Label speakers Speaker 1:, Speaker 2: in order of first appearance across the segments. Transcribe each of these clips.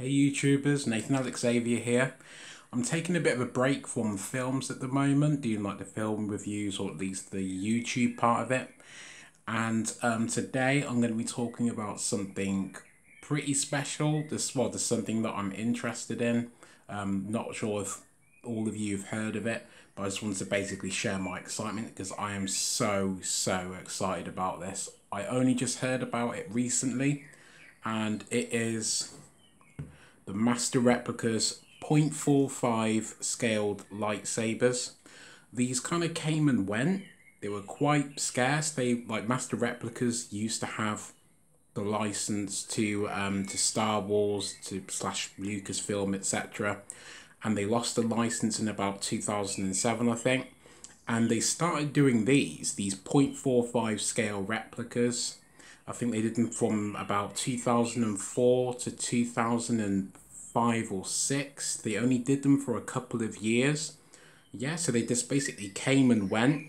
Speaker 1: Hey YouTubers, Nathan Alex Xavier here. I'm taking a bit of a break from films at the moment, doing like the film reviews or at least the YouTube part of it. And today I'm going to be talking about something pretty special. This is something that I'm interested in. Not sure if all of you have heard of it, but I just wanted to basically share my excitement because I am so excited about this. I only just heard about it recently, and it is the Master Replicas 0.45 scaled lightsabers. These kind of came and went. They were quite scarce. They, like, Master Replicas used to have the license to Star Wars, to slash Lucasfilm, etc. And they lost the license in about 2007, I think. And they started doing these 0.45 scale replicas. I think they did them from about 2004 to 2005 or 6. They only did them for a couple of years. Yeah, so they just basically came and went.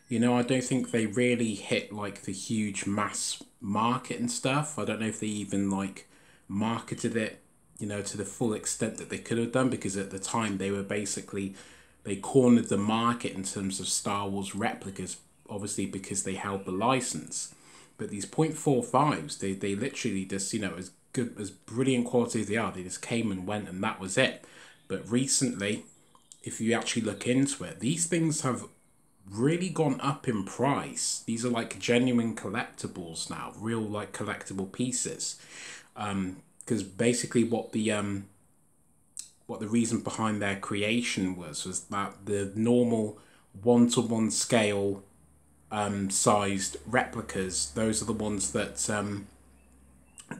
Speaker 1: You know, I don't think they really hit like the huge mass market and stuff. I don't know if they even like marketed it, you know, to the full extent that they could have done, because at the time they were basically, they cornered the market in terms of Star Wars replicas, obviously because they held the license. But these 0.45s, they literally just, you know, as good, as brilliant quality as they are, they just came and went and that was it. But recently, if you actually look into it, these things have really gone up in price. These are like genuine collectibles now, real like collectible pieces. Because basically what the reason behind their creation was that the normal 1-to-1 scale sized replicas, those are the ones that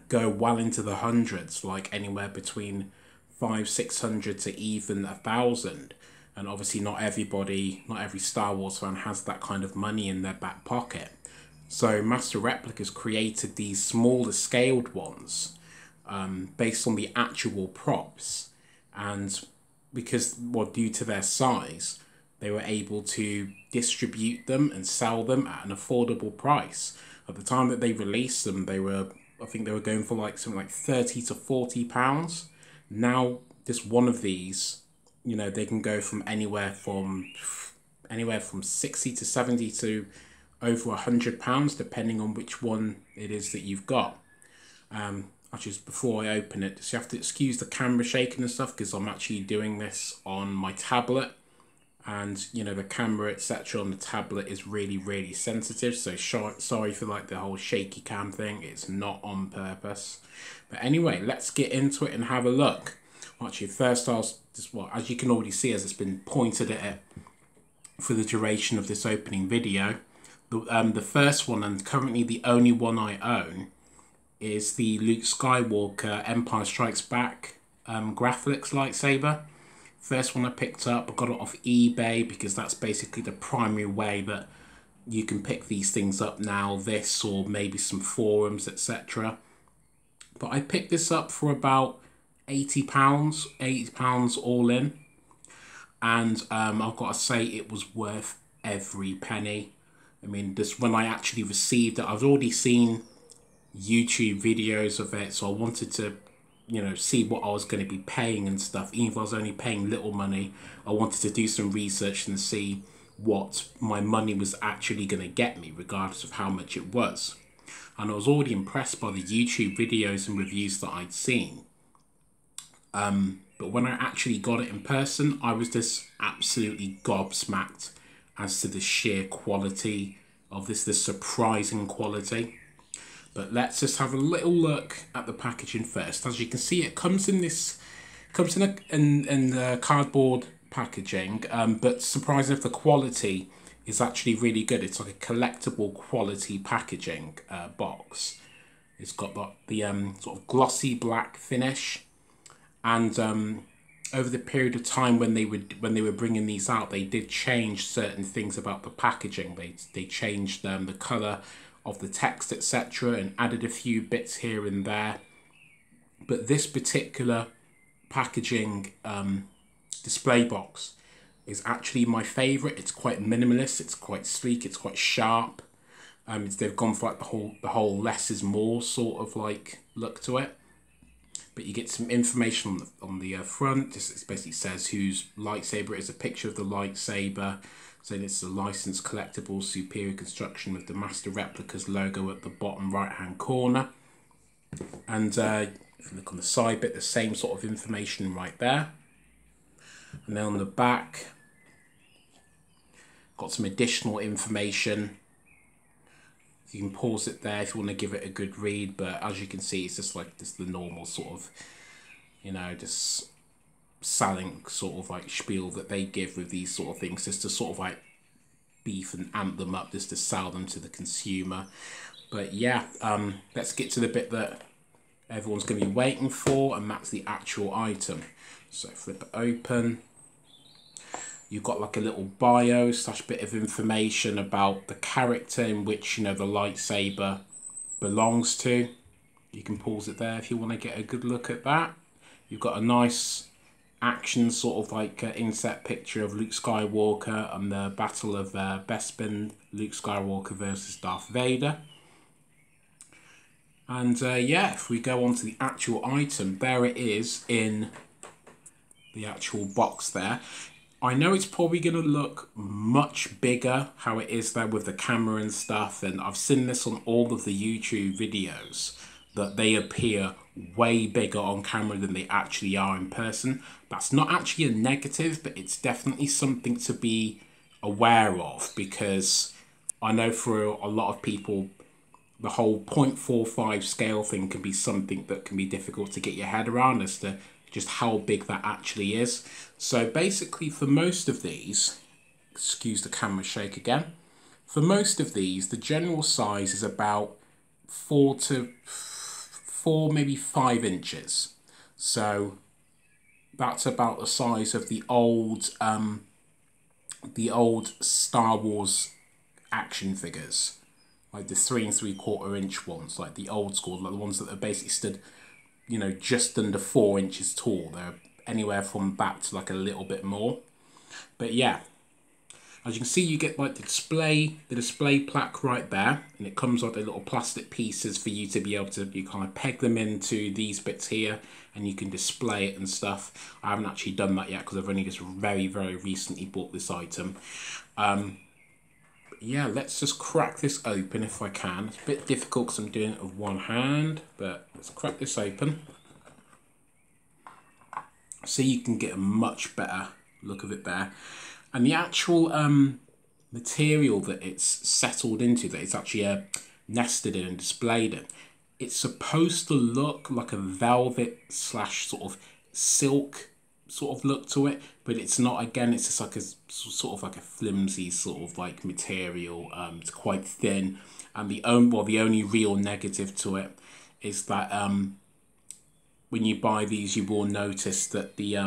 Speaker 1: go well into the hundreds, like anywhere between 500-600 to even 1,000. And obviously not every Star Wars fan has that kind of money in their back pocket. So Master Replicas created these smaller scaled ones based on the actual props. And because, well, due to their size, they were able to distribute them and sell them at an affordable price. At the time that they released them, I think they were going for like something like £30 to £40. Now, just one of these, you know, they can go from anywhere from 60 to 70 to over £100, depending on which one it is that you've got. Just before I open it, so you have to excuse the camera shaking and stuff because I'm actually doing this on my tablet, and you know the camera etc. on the tablet is really sensitive. So sorry for like the whole shaky cam thing. It's not on purpose. But anyway, let's get into it and have a look. Actually, first I'll just, well, as you can already see, as it's been pointed at it for the duration of this opening video, the first one, and currently the only one I own, is the Luke Skywalker Empire Strikes Back graphics lightsaber. First one I picked up, I got it off eBay because that's basically the primary way that you can pick these things up now, this or maybe some forums, etc. But I picked this up for about £80 all in, and I've got to say it was worth every penny. I mean, this, when I actually received it, I've already seen YouTube videos of it, so I wanted to, you know, see what I was going to be paying and stuff. Even if I was only paying little money, I wanted to do some research and see what my money was actually going to get me, regardless of how much it was. And I was already impressed by the YouTube videos and reviews that I'd seen. But when I actually got it in person, I was just absolutely gobsmacked as to the sheer quality of this, the surprising quality. But let's just have a little look at the packaging first. As you can see, it comes in the cardboard packaging, but surprising if the quality is actually really good. It's like a collectible quality packaging box. It's got the sort of glossy black finish, and over the period of time when they were bringing these out, they did change certain things about the packaging. They changed the color of the text, etc., and added a few bits here and there. But this particular packaging display box is actually my favorite. It's quite minimalist, it's quite sleek, it's quite sharp. They've gone for like the whole less is more sort of like look to it. But you get some information on the front. It basically says whose lightsaber it is, a picture of the lightsaber, saying it's a licensed collectible superior construction with the Master Replicas logo at the bottom right hand corner. And if you look on the side bit, the same sort of information right there. And then on the back, got some additional information. You can pause it there if you want to give it a good read, but as you can see, it's just like the normal sort of, you know, just selling sort of like spiel that they give with these sort of things, just to sort of like beef and amp them up, just to sell them to the consumer. But yeah, let's get to the bit that everyone's going to be waiting for, and that's the actual item. So flip it open. You've got like a little bio / bit of information about the character in which, you know, the lightsaber belongs to. You can pause it there if you want to get a good look at that. You've got a nice action sort of like inset picture of Luke Skywalker and the Battle of Bespin, Luke Skywalker versus Darth Vader. And yeah, if we go on to the actual item, there it is in the actual box there. I know it's probably going to look much bigger how it is there with the camera and stuff, and I've seen this on all of the YouTube videos that they appear way bigger on camera than they actually are in person. That's not actually a negative, but it's definitely something to be aware of, because I know for a lot of people the whole 0.45 scale thing can be something that can be difficult to get your head around as to just how big that actually is. So basically for most of these, excuse the camera shake again, for most of these the general size is about 4 maybe 5 inches. So that's about the size of the old Star Wars action figures, like the 3 3/4 inch ones, like the old school, like the ones that are basically stood, you know, just under 4 inches tall. They're anywhere from that to like a little bit more. But yeah, as you can see, you get like the display plaque right there, and it comes with the little plastic pieces for you to be able to, you kind of peg them into these bits here, and you can display it and stuff. I haven't actually done that yet because I've only just very recently bought this item. Yeah, let's just crack this open if I can. It's a bit difficult because I'm doing it with one hand, but let's crack this open so you can get a much better look of it there. And the actual material that it's settled into, that it's actually nested in and displayed in, it's supposed to look like a velvet / sort of silk sort of look to it, but it's not. Again, it's just like a sort of like a flimsy sort of like material. It's quite thin, and the only real negative to it is that when you buy these, you will notice that the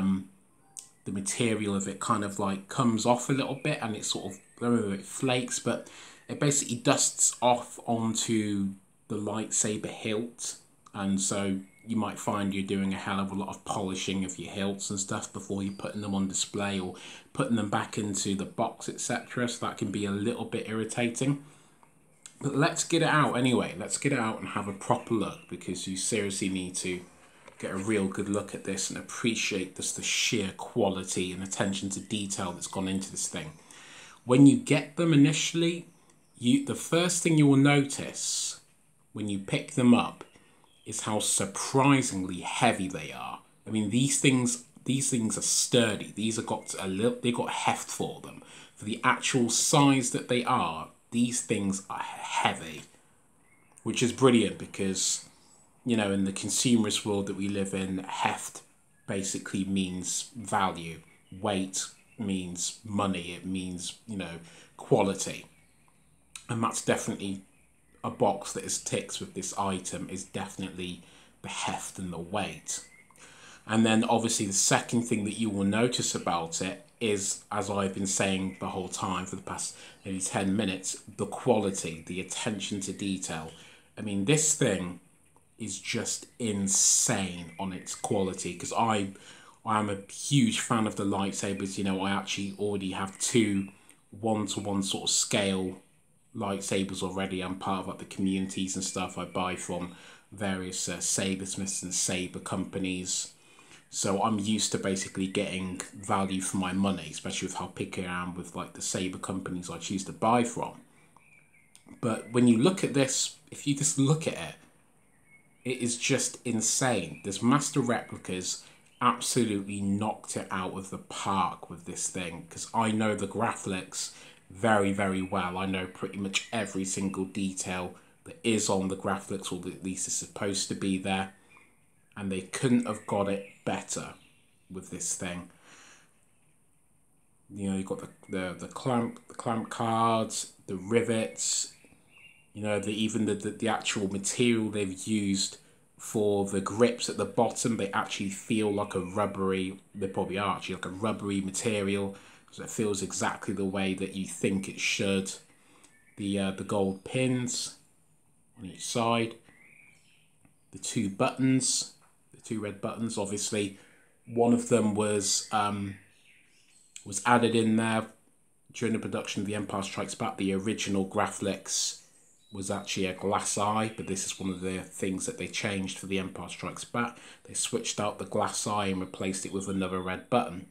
Speaker 1: material of it kind of like comes off a little bit, and it sort of, I don't know, it flakes, but it basically dusts off onto the lightsaber hilt, and so you might find you're doing a hell of a lot of polishing of your hilts and stuff before you're putting them on display or putting them back into the box, etc. So that can be a little bit irritating. But let's get it out anyway. Let's get it out and have a proper look, because you seriously need to get a real good look at this and appreciate just the sheer quality and attention to detail that's gone into this thing. When you get them initially, the first thing you will notice when you pick them up is how surprisingly heavy they are. I mean, these things are sturdy. These have got they got heft for them. For the actual size that they are, these things are heavy, which is brilliant because, you know, in the consumerist world that we live in, heft basically means value. Weight means money. It means, you know, quality. And that's definitely a box that is ticked with this item, is definitely the heft and the weight. And then obviously the second thing that you will notice about it is, as I've been saying the whole time for the past maybe 10 minutes, the quality, the attention to detail. I mean, this thing is just insane on its quality, because I am a huge fan of the lightsabers. You know, I actually already have 2 1-to-1 sort of scale lightsabers already. I'm part of like the communities and stuff I buy from various sabersmiths and saber companies. So I'm used to basically getting value for my money, especially with how picky I am with like the saber companies I choose to buy from. But when you look at this, if you just look at it, it is just insane. This Master Replicas absolutely knocked it out of the park with this thing, because I know the graphics very, very well. I know pretty much every single detail that is on the graphics, or at least is supposed to be there, and they couldn't have got it better with this thing. You know, you've got the clamp cards, the rivets, you know, even the actual material they've used for the grips at the bottom. They actually feel like a rubbery, they probably are actually like a rubbery material, so it feels exactly the way that you think it should. The gold pins on each side, the two buttons, the two red buttons. Obviously, one of them was added in there during the production of The Empire Strikes Back. The original Graphics was actually a glass eye, but this is one of the things that they changed for The Empire Strikes Back. They switched out the glass eye and replaced it with another red button.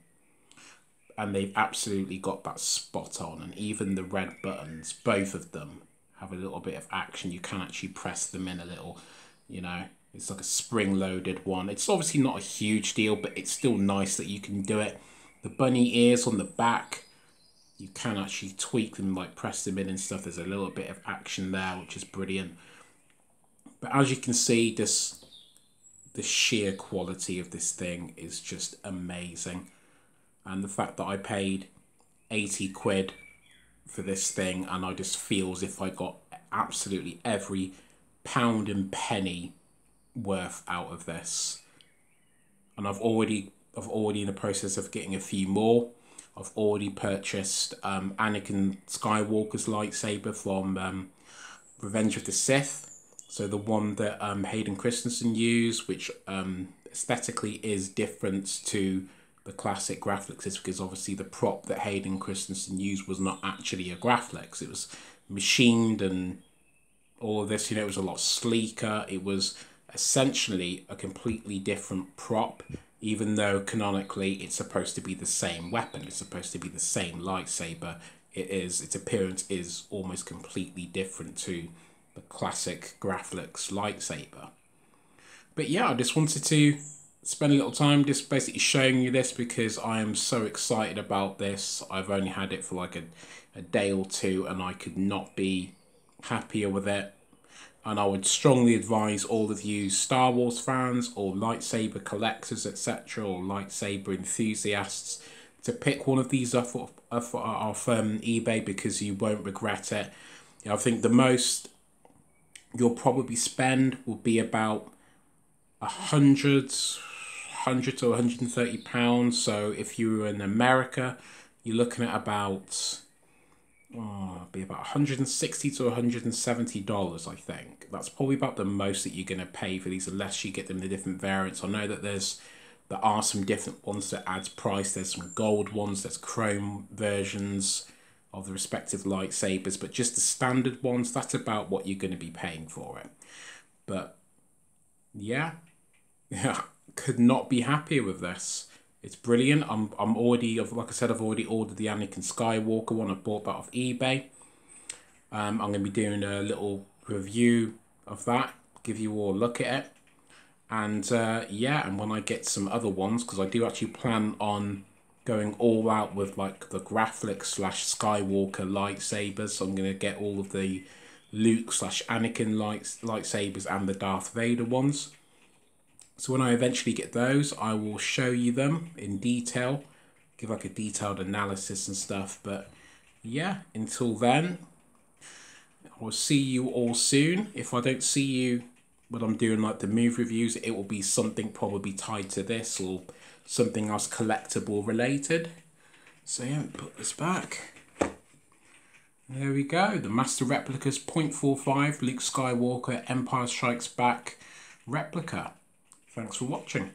Speaker 1: And they've absolutely got that spot on. And even the red buttons, both of them, have a little bit of action. You can actually press them in a little, you know. It's like a spring-loaded one. It's obviously not a huge deal, but it's still nice that you can do it. The bunny ears on the back, you can actually tweak them, like press them in and stuff. There's a little bit of action there, which is brilliant. But as you can see, the sheer quality of this thing is just amazing. And the fact that I paid 80 quid for this thing, and I just feel as if I got absolutely every pound and penny worth out of this. And I've already in the process of getting a few more. I've already purchased Anakin Skywalker's lightsaber from Revenge of the Sith. So the one that Hayden Christensen used, which aesthetically is different to the classic Graphics, because obviously the prop that Hayden Christensen used was not actually a Graphics. It was machined and all of this, you know, it was a lot sleeker. It was essentially a completely different prop, even though canonically it's supposed to be the same weapon. It's supposed to be the same lightsaber. Its appearance is almost completely different to the classic Graphics lightsaber. But yeah, I just wanted to spend a little time just basically showing you this, because I am so excited about this. I've only had it for like a day or two, and I could not be happier with it. And I would strongly advise all of you Star Wars fans or lightsaber collectors, etc., or lightsaber enthusiasts, to pick one of these off eBay, because you won't regret it. You know, I think the most you'll probably spend will be about 100 to 130 pounds. So if you were in America, you're looking at about be about 160 to 170 dollars. I think that's probably about the most that you're going to pay for these, unless you get them in the different variants. I know that there are some different ones that adds price. There's some gold ones, there's chrome versions of the respective lightsabers, but just the standard ones, that's about what you're going to be paying for it. But yeah, could not be happier with this. It's brilliant. I'm already, like I said, I've already ordered the Anakin Skywalker one. I bought that off eBay. I'm going to be doing a little review of that, give you all a look at it. And yeah, and when I get some other ones, because I do actually plan on going all out with like the Graphics / Skywalker lightsabers. So I'm going to get all of the Luke / Anakin lightsabers and the Darth Vader ones. So when I eventually get those, I will show you them in detail, give like a detailed analysis and stuff. But yeah, until then, I will see you all soon. If I don't see you when I'm doing like the movie reviews, it will be something probably tied to this or something else collectible related. So yeah, put this back. There we go, the Master Replicas .45 Luke Skywalker Empire Strikes Back replica. Thanks for watching.